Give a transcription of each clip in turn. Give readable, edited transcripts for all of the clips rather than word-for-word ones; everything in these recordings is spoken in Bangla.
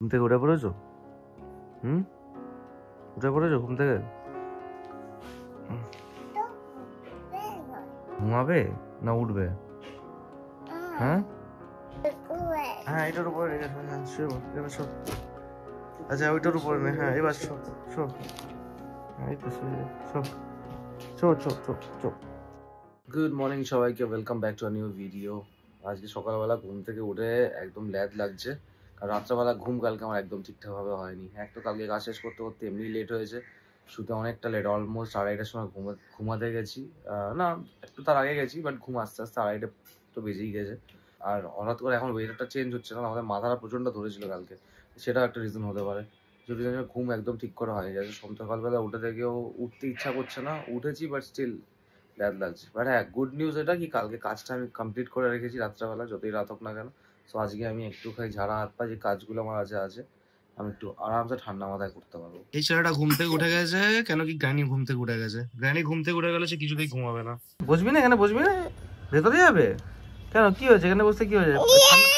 ঘুম থেকে উঠে পড়েছো? উঠে পড়েছো ঘুম থেকে? ঘুমাবে না উঠবে? হ্যাঁ হ্যাঁ, এটার উপরে রেখে শো। আচ্ছা ওইটার উপরে নে। হ্যাঁ এবার শো শো। এই তো শো শো শো শো শো। গুড মর্নিং সবাইকে, welcome back to a new video. আজকে সকালবেলা ঘুম থেকে উঠে একদম ল্যাদ লাগছে, কারণ রাত্রেবেলা ঘুম কালকে আমার একদম ঠিকঠাকভাবে হয়নি। এক তো কালকে কাজ শেষ করতে করতে এমনি লেট হয়েছে, শুতে অনেকটা লেট, অলমোস্ট 2:30টার সময় ঘুমাতে গেছি। না একটু তার আগে গেছি, বাট ঘুম আস্তে আস্তে 2:30 তো বেজেই গেছে। আর হঠাৎ করে এখন ওয়েদারটা চেঞ্জ হচ্ছে না, আমাদের মাথাটা প্রচণ্ড ধরেছিল কালকে, সেটা একটা রিজন হতে পারে। যদি ঘুম একদম ঠিক করে হয়নি, যাতে সকালবেলা উঠে থেকেও উঠতে ইচ্ছা করছে না, উঠেছি বাট স্টিল ব্যাড লাগছে। বাট হ্যাঁ, গুড নিউজ এটা কি কালকে কাজটা আমি কমপ্লিট করে রেখেছি রাত্রেবেলা, যতই রাত হোক না কেন। সো আজকে আমি একটুখানি ঝাড়া হাত পা যে কাজগুলো আমার আছে আমি একটু আরামসে ঠান্ডা মাথায় করতে পারবো। এই ছেলেটা ঘুম থেকে উঠে গেছে কেন? কি গ্র্যানি ঘুম থেকে উঠে গেছে? গ্র্যানি ঘুম থেকে উঠে গেলে সে কিছুতেই ঘুমাবে না। বসবি না এখানে? বসবি না? ভেতরে যাবে কেন? কি হয়েছে এখানে বসতে? কি হয়েছে?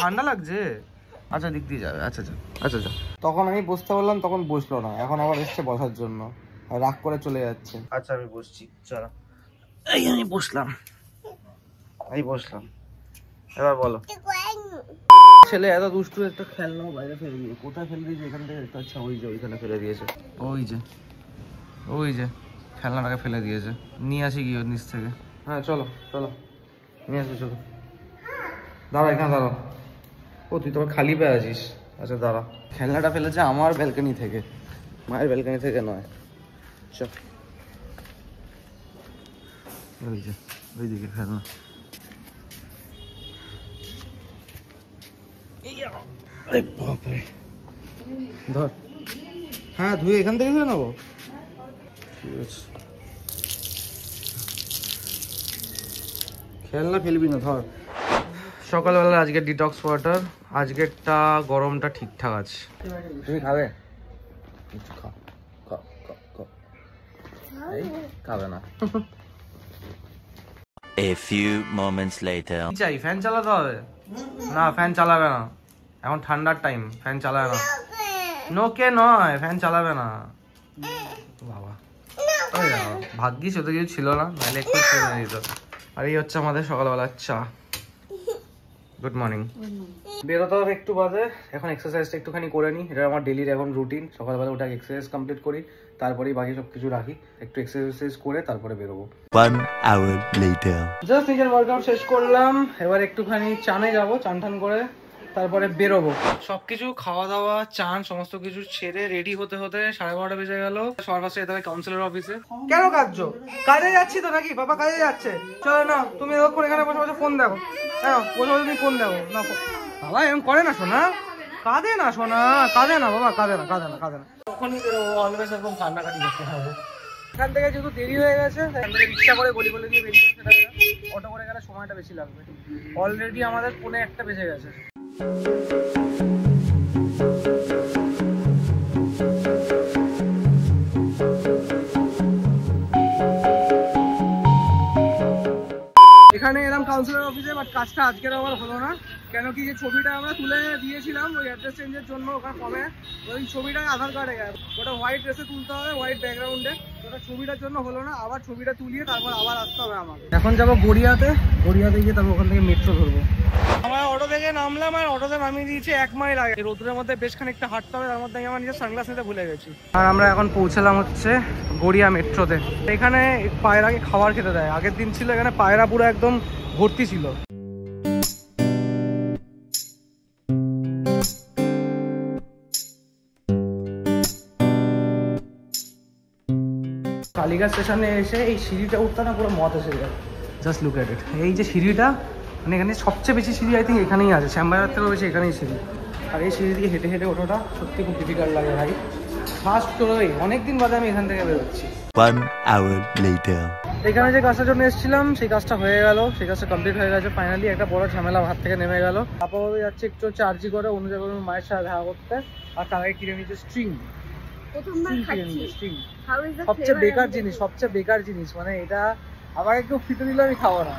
ঠান্ডা লাগছে? আচ্ছা দিক দিয়ে যাবে। আচ্ছা আচ্ছা আচ্ছা আচ্ছা। তখন আমি বসতে বললাম, তখন বসলো না, এখন আবার এসছে বসার জন্য, রাগ করে চলে যাচ্ছে। আচ্ছা আমি বসছি, চলো। এই আমি বসলাম, এবার বলো। ছেলে এত দুষ্টু, একটা খেলনাও বাইরে ফেলে দিয়েছে। কোথায় ফেলে দিয়েছে? এখান থেকে দেখতে পাচ্ছি, ওই যে ওইখানে ফেলে দিয়েছে। ওই যে খেলনাটাকে ফেলে দিয়েছে। নিয়ে আসি গিয়ে নিচ থেকে। হ্যাঁ চলো চলো, নিয়ে আসবি। চলো দাঁড়া, এখানে দাঁড়াও। ও তুই তোমার খালি পেয়ে আছিস? আচ্ছা দাঁড়া। খেলনাটা ফেলেছে আমার ব্যালকনি থেকে, মায়ের ব্যালকনি থেকে নয়। চল, ওই যে ওইদিকে খেলনা। আরে বাপরে, ধর। হ্যাঁ ধুয়ে এখান থেকে ধুয়ে নেবো, ঠিক আছে। খেলনা ফেলবি না, ধর। সকালবেলা আজকে ডিটক্স ওয়াটার, আজকেরটা গরমটা ঠিকঠাক আছে। তুমি খাবে? খাবে না। A few moments later. চাই ফ্যান চালাতে হবে? না ফ্যান চালাবে না, এখন ঠান্ডার টাইম, ফ্যান চালাবে না। নোকে নয়, ফ্যান চালাবে না বাবা। ভাগ্যিস ওতে কিছু ছিল না, নাহলে একটু ছেড়ে দিত। আর এই হচ্ছে আমাদের সকালবেলার চা। Good morning. বেরোতে হবে একটু বাদে, এখন এক্সারসাইজটা একটুখানি করে নিই। এটা আমার ডেলির এখন রুটিন, সকালবেলা উঠে এক্সারসাইজ কমপ্লিট করি, তারপরেই বাকি সব কিছু রাখি। একটু এক্সারসাইজ করে তারপরে বেরোবো। 1 hour later. জাস্ট নিজের ওয়ার্কআউট শেষ করলাম, এবার একটুখানি চানে যাবো, চান টান করে তারপরে বেরোবো। সবকিছু খাওয়া দাওয়া চান সমস্ত কিছু ছেড়ে রেডি হতে হতে 12:30 বেজে গেল। সবার ফার্স্টে যেতে হবে কাউন্সিলর অফিসে। কেন কাঁদছো? কাজে যাচ্ছি তো নাকি? বাবা কাজে যাচ্ছে, চলো না তুমি এখানে বসে বসে ফোন দেখো। হ্যাঁ বসে বসে তুমি ফোন দেখো না। বাবা এরকম করে না শোনা, কাঁদে না শোনা, কাঁদে না বাবা, কাঁদে না কাঁদে না কাঁদে না। তখনই বেরোবো, অলওয়েজ এরকম কান্নাকাটি করতে হবে। এখান থেকে যেহেতু দেরি হয়ে গেছে, এখান থেকে রিক্সা করে গলি গলি দিয়ে বেরিয়ে যাবে, সেটা অটো করে গেলে সময়টা বেশি লাগবে। অলরেডি আমাদের 1:45 বেজে গেছে। এখানে এলাম কাউন্সিলর অফিসে, বাট কাজটা আজকের আবার হলো না। কেন কি, যে ছবিটা আমরা তুলে দিয়েছিলাম ওই অ্যাড্রেস চেঞ্জের জন্য, ওখানে কমে ওই ছবিটা আধার কার্ডে গেছে, ওটা হোয়াইট ড্রেসে তুলতে হবে, হোয়াইট ব্যাকগ্রাউন্ডে। ওটা ছবিটার জন্য হলো না, আবার ছবিটা তুলিয়ে তারপর আবার আসতে হবে আমাকে। এখন যাবো গড়িয়াতে, গড়িয়াতে গিয়ে তারপর ওখান থেকে মেট্রো ধরবো। আমার অটো থেকে নামলাম, আর অটোতে নামিয়ে দিয়েছে 1 মাইল আগে। রোদ্রের মধ্যে বেশ খানিকটা হাঁটতে হবে, তার মধ্যে আমি আমার নিজের সানগ্লাস নিতে ভুলে গেছি। আর আমরা এখন পৌঁছলাম হচ্ছে গড়িয়া মেট্রোতে। এখানে পায়রাকে খাবার খেতে দেয়। আগের দিন ছিল এখানে পায়রা পুরো একদম ভর্তি ছিল। কালীঘাট স্টেশনে এসে এই সিঁড়িটা উঠতে না পুরো মত এসে যায়। জাস্ট লুক এট ইট। এই যে সিঁড়িটা, মানে এখানে সবচেয়ে বেশি সিঁড়ি আই থিঙ্ক এখানেই আছে, শ্যামবাজার থেকেও বেশি এখানেই সিঁড়ি। আর এই সিঁড়ি দিয়ে হেঁটে হেঁটে ওঠাটা সত্যি খুব ডিফিকাল্ট লাগে ভাই। ফার্স্ট চলোই, অনেকদিন বাদে আমি এখান থেকে বেরোচ্ছি। 1 hour later. এখানে যে কাজটার জন্য এসেছিলাম সেই কাজটা হয়ে গেল, সেই কাজটা কমপ্লিট হয়ে গেছে ফাইনালি। একটা বড় ঝামেলা হাত থেকে নেমে গেল। আপাতত যাচ্ছে একটু হচ্ছে আরজি করে অন্য জায়গায় মায়ের সাথে দেখা করতে। আর তার আগে কিনে নিচ্ছে স্ট্রিং। সবচেয়ে বেকার জিনিস, মানে এটা আমাকে কেউ ফিতে দিলে আমি খাবো না।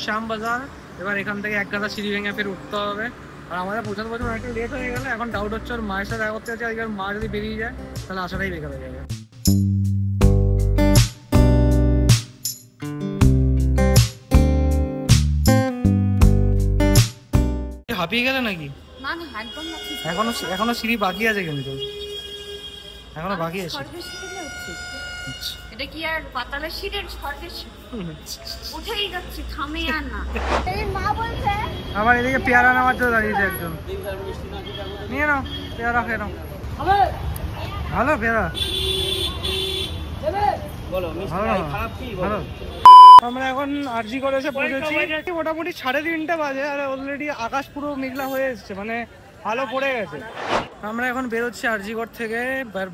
শ্যামবাজার। এবার এখান থেকে এক গাদা সিঁড়ি ভেঙে ফের উঠতে হবে। আর আমাদের পৌঁছাতে পৌঁছাতে অনেকটা লেট হয়ে গেলে এখন ডাউট হচ্ছে ওর মায়ের সাথে দেখা করতে যাচ্ছে। আজকে মা যদি বেরিয়ে যায় তাহলে আসাটাই বেকার হয়ে যাবে। হাঁপিয়ে গেলে নাকি? এখনো সিঁড়ি বাকি আছে, কিন্তু এখনো বাকি আছে। এটা কি আর পাতালের সিঁড়ির স্বর্গের উঠেই যাচ্ছে, থামে আর না। মা বলছে আবার এদিকে পেয়ারা নেওয়ার জন্য দাঁড়িয়েছে একজন। নিয়ে নাও পেয়ারা, খেয়ে নাও। ভালো পেয়ারা, ভালো। আমরা এখন আরজি করে এসে পৌঁছেছি। মোটামুটি 3:30 বাজে আর অলরেডি আকাশ পুরো মেঘলা হয়ে এসছে, মানে আলো পড়ে গেছে। আমরা এখন বেরোচ্ছি আরজিগড় থেকে,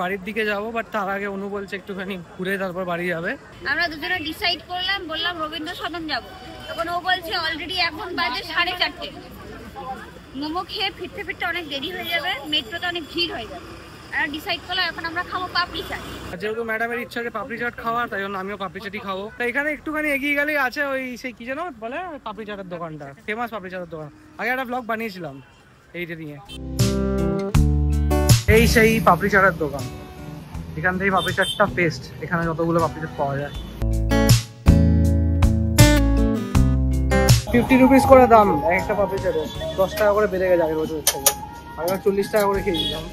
বাড়ির দিকে যাব। বাট তার আগে অনু বলছে একটুখানি ঘুরে তারপর বাড়ি যাবে। আমরা দুজনে ডিসাইড করলাম, বললাম রবীন্দ্র সদন যাব। তখন ও বলছে অলরেডি এখন বাজে 4:30। মোমো খেয়ে ফিরতে ফিরতে অনেক দেরি হয়ে যাবে, মেট্রোতে অনেক ভিড় হয়ে যাবে। আর ডিসাইড করলাম এখন আমরা খাবো পাপড়ি চাট। যেহেতু ম্যাডামের ইচ্ছা যে পাপড়ি চাট খাওয়ার, তাই জন্য আমিও পাপড়ি চাটই খাবো। তো এখানে একটুখানি এগিয়ে গেলেই আছে ওই সেই কি যেন বলে পাপড়ি চাটের দোকানটা, ফেমাস পাপড়ি চাটের দোকান। আগে একটা ব্লগ বানিয়েছিলাম এইটা নিয়ে। এই সেই পাপড়ি চাটের দোকান, এখান থেকে পাপড়ি চাটটা বেস্ট। এখানে যতগুলো পাপড়ি চাট পাওয়া যায়। 50 রুপিস করে দাম একটা পাপড়ি চাটে, 10 টাকা করে বেড়ে গেছে আগের বছরের থেকে। আগে 40 টাকা করে খেয়েছিলাম।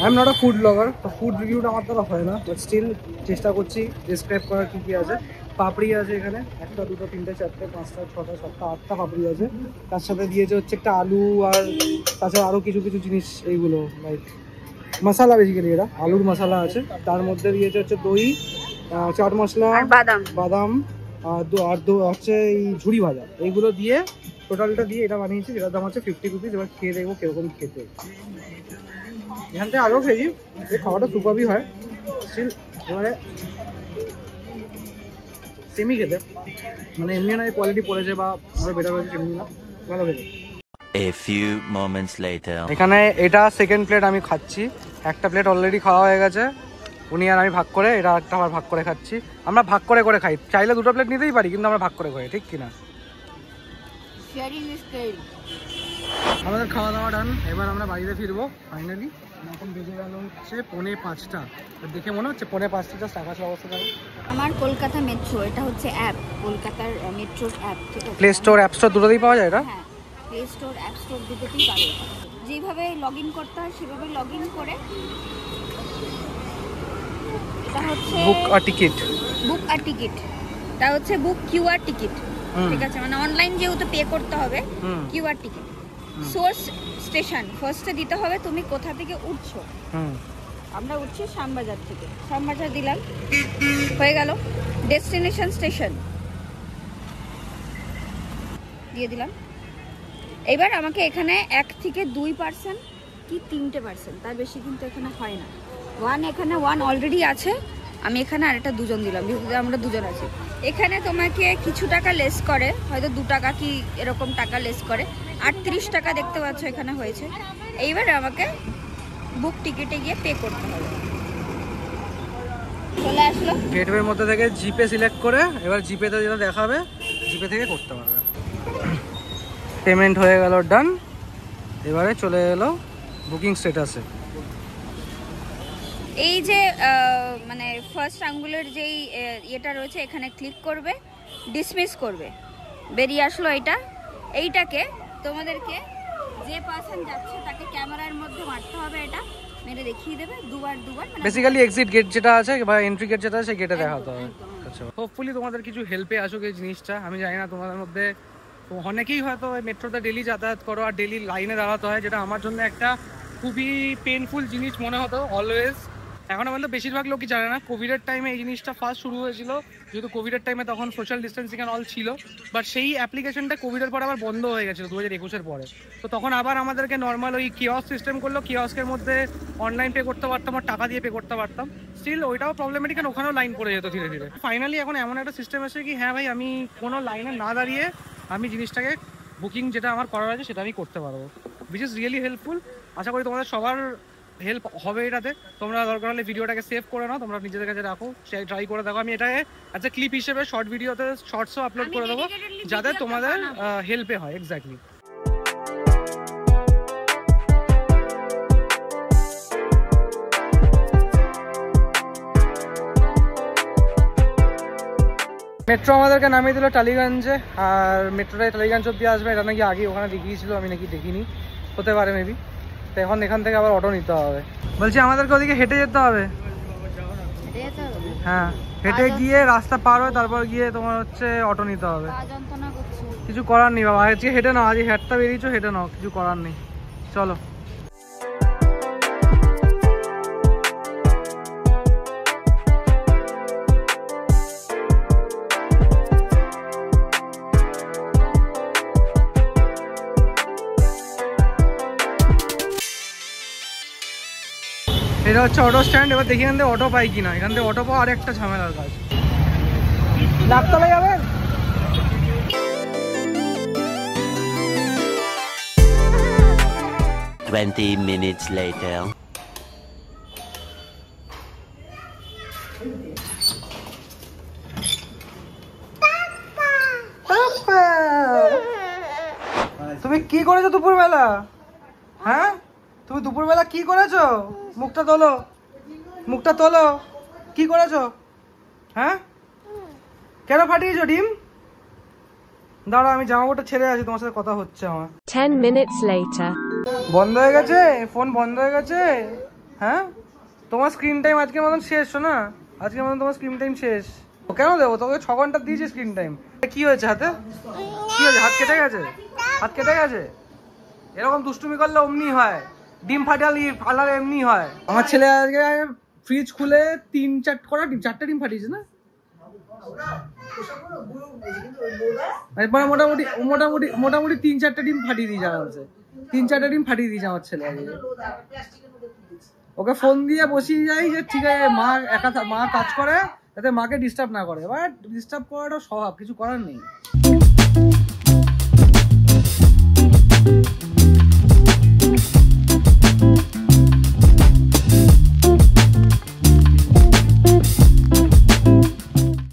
I am not a food blogger, তো ফুড রিভিউটা আমার দ্বারা হয় না, বাট স্টিল চেষ্টা করছি ডিসক্রাইব করার কী কী আছে। পাপড়ি আছে এখানে 1, 2, 3, 4, 5, 6, 7, 8টা পাপড়ি আছে। তার সাথে দিয়েছে হচ্ছে একটা আলু, আর তাছাড়া আরও কিছু কিছু জিনিস, এইগুলো লাইক মশলা, বেসিক্যালি এটা আলুর মশলা আছে। তার মধ্যে দিয়েছে হচ্ছে দই, চাট মশলা, বাদাম আর হচ্ছে এই ঝুড়ি ভাজা। এইগুলো দিয়ে টোটালটা দিয়ে এটা বানিয়েছি, যেটার দাম হচ্ছে 50 রুপিস। এবার খেয়ে দেখবো কিরকম খেতে। এখান থেকে আগেও খেয়েছি, এই খাওয়াটা সুপারই হয় স্টিল। এবারে সেমি খেতে, মানে এমনি না কোয়ালিটি পড়েছে বা আরো বেটার হয়েছে সেমনি না, ভালো খেতে। A few moments later. এখানে এটা সেকেন্ড প্লেট আমি খাচ্ছি। একটা প্লেট অলরেডি খাওয়া হয়ে গেছে, উনি আর আমি ভাগ করে, এটা একটা আবার ভাগ করে খাচ্ছি। আমরা ভাগ করে করে খাই, চাইলে 2টো প্লেট নিতেই পারি, কিন্তু আমরা ভাগ করে খাই, ঠিক কিনা? আমাদের খাওয়া দাওয়া ডান, এবার আমরা বাড়িতে ফিরবো ফাইনালি। এখন বেজে গেল হচ্ছে 4:45। দেখে মনে হচ্ছে 4:45 জাস্ট আকাশ অবস্থা থাকে। আমার কলকাতা মেট্রো, এটা হচ্ছে অ্যাপ, কলকাতার মেট্রোর অ্যাপ, ঠিক আছে? প্লে স্টোর, অ্যাপ স্টোর দুটোতেই পাওয়া যায় এটা? হ্যাঁ, প্লে স্টোর, অ্যাপ স্টোর দুটোতেই পাবে। যেভাবে লগ ইন করতে হয় সেভাবে লগ ইন করে, এটা হচ্ছে বুক আর টিকিট। বুক আর টিকিট, এটা হচ্ছে বুক কিউআর টিকিট, ঠিক আছে? মানে অনলাইন যেহেতু পে করতে হবে, কিউআর টিকিট। সোর্স স্টেশন ফার্স্টে দিতে হবে, তুমি কোথা থেকে উঠছো। আমরা উঠছি শ্যামবাজার থেকে, শ্যামবাজার দিলাম, হয়ে গেল। ডেস্টিনেশন স্টেশন দিয়ে দিলাম। এবার আমাকে এখানে 1 থেকে 2% কি 3% তার বেশি কিন্তু এখানে হয় না। এখানে 1 অলরেডি আছে, আমি এখানে আরেকটা 2জন দিলাম, বিকজ আমরা 2জন আছি। এখানে তোমাকে কিছু টাকা লেস করে, হয়তো 2 টাকা কি এরকম টাকা লেস করে। 38 টাকা দেখতে পাচ্ছ এখানে হয়েছে। এইবার আমাকে বুক টিকিটে গিয়ে পে করতে হবে। চলে আসলো গেটওয়ের মধ্যে থেকে জিপে সিলেক্ট করে, এবার জিপেতে যেটা দেখাবে জিপে থেকে করতে পারবে। পেমেন্ট হয়ে গেল, ডান। এবারে চলে এলো বুকিং স্ট্যাটাসে। এই যে মানে ফার্স্ট আঙ্গুলের যেই এটা রয়েছে, এখানে ক্লিক করবে, ডিসমিস করবে, বেরিয়ে আসলো এটা। এইটাকে তোমাদেরকে যে পার্সন যাচ্ছে তাকে ক্যামেরার মধ্যে মারতে হবে, এটা মেরে দেখিয়ে দেবে দুবার। বেসিক্যালি এক্সিট গেট যেটা আছে বা এন্ট্রি গেট যেটা আছে, গেটে দেখাতে হবে। আচ্ছা, হোপফুলি তোমাদের কিছু হেল্পে আসুক এই জিনিসটা। আমি জানি না তোমাদের মধ্যে অনেকেই হয়তো মেট্রোতে ডেলি যাতায়াত করো আর ডেলি লাইনে দাঁড়াতে হয়, যেটা আমার জন্য একটা খুবই পেনফুল জিনিস মনে হতো অলওয়েজ। এখন আমাদের বেশিরভাগ লোকই জানে না, কোভিডের টাইমে এই জিনিসটা ফার্স্ট শুরু হয়েছিল, যেহেতু কোভিডের টাইমে তখন সোশ্যাল ডিস্টেন্সিং এন্ড অল ছিল, বাট সেই অ্যাপ্লিকেশনটা কোভিডের পর আবার বন্ধ হয়ে গেছিলো 2021-এর পরে। তো তখন আবার আমাদেরকে নর্মাল ওই কিয়স্ক সিস্টেম করলো, কিয়স্কের মধ্যে অনলাইন পে করতে পারতাম আর টাকা দিয়ে পে করতে পারতাম। স্টিল ওইটাও প্রবলেমেটিক, কারণ ওখানেও লাইন পড়ে যেত ধীরে ধীরে। ফাইনালি এখন এমন একটা সিস্টেম এসে কি হ্যাঁ ভাই আমি কোনো লাইনে না দাঁড়িয়ে আমি জিনিসটাকে বুকিং যেটা আমার করার আছে সেটা আমি করতে পারবো, উইচ ইজ রিয়েলি হেল্পফুল। আশা করি তোমাদের সবার হেল্প হবে এটাতে। তোমরা দরকার হলে ভিডিওটাকে সেভ করে নাও, তোমরা নিজেদের কাছে রাখো, সেই ট্রাই করে দেখো। আমি এটাকে অ্যাজ এ ক্লিপ হিসেবে শর্ট ভিডিওতে শর্টসও আপলোড করে দেবো যাতে তোমাদের হেল্পে হয়। এক্স্যাক্টলি। মেট্রো আমাদেরকে নামিয়ে দিল টালিগঞ্জে, আর মেট্রোটাই টালিগঞ্জ অব্দি আসবে, এটা নাকি আগে ওখানে দেখিয়েছিল, আমি নাকি দেখিনি, হতে পারে মেবি। তো এখন এখান থেকে আবার অটো নিতে হবে। বলছি আমাদেরকে ওদিকে হেঁটে যেতে হবে। হ্যাঁ, হেঁটে গিয়ে রাস্তা পার হয়ে তারপর গিয়ে তোমার হচ্ছে অটো নিতে হবে। কিছু করার নেই বাবা, আজকে হেঁটে নাও, আজকে হেঁটটা বেরিয়েছো, হেঁটে নাও, কিছু করার নেই, চলো। এটা হচ্ছে অটো স্ট্যান্ড। এবার দেখি এখান থেকে অটো পাই কিনা, এখান থেকে অটো পাওয়া আর একটা ঝামেলার কাজ। লাভতলা যাবেন? Twenty minutes later. তুমি কি করেছো দুপুরবেলা? হ্যাঁ, তুমি দুপুরবেলা কি করেছো? মুখটা তোলো, মুখটা তোলো, কি করেছো? হ্যাঁ, কেন ফাটিয়েছো ডিম? দাঁড়া, আমি জামাকাপড়টা ছেড়ে আছি, তোমার সাথে কথা হচ্ছে আমার। 10 minutes later. বন্ধ হয়ে গেছে ফোন, বন্ধ হয়ে গেছে। হ্যাঁ, তোমার স্ক্রিন টাইম আজকের মতন শেষ, শোনা, আজকের মতন তোমার স্ক্রিন টাইম শেষ। কেন দেবো তোকে? 6 ঘন্টা দিয়েছি স্ক্রিন টাইম। কি হয়েছে হাতে? কি হয়েছে? হাত কেটে গেছে? হাত কেটে গেছে? এরকম দুষ্টুমি করলে অমনি হয়, ডিম ফাটালে এমনি হয়। আমার ছেলে আজকে ফ্রিজ খুলে 4টে ডিম ফাটিয়েছে না? মোটামুটি 3-4টে ডিম ফাটিয়ে দিয়েছে আমার ছেলে। 3-4টে ডিম ফাটিয়ে দিয়েছে আমার ছেলে আজকে। ওকে ফোন দিয়ে বসিয়ে যাই যে ঠিক আছে মা কাজ করে যাতে মাকে ডিস্টার্ব না করে, বাট ডিস্টার্ব করাটা স্বভাব, কিছু করার নেই।